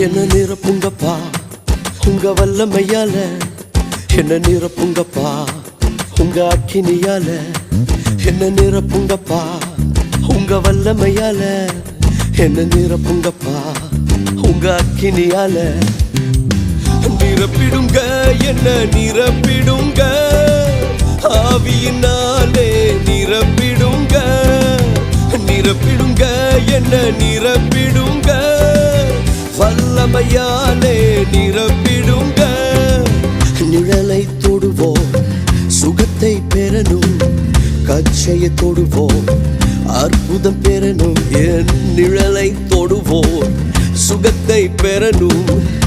என்ன நிரப்புங்கப்பா உங்க வல்லமையால, என்ன நிரப்புங்கப்பா உங்க அக்கினியால, என்ன நிரப்புங்கப்பா உங்க வல்லமையால, என்ன நிரப்புங்கப்பா உங்க அக்கினியால. நிரப்பிடுங்க என்ன நிரப்பிடுங்க, ஆவியினாலே நிரப்பிடுங்க. நிரப்பிடுங்க என்ன நிரப்பிடுங்க, வல்லமையாலே நிரப்பிடுங்க. நிழலை தொடுவோம் சுகத்தை பெறணும், கச்சையை தொடுவோம் அற்புதம் பெறணும். என் நிழலை தொடுவோம் சுகத்தை பெறணும்,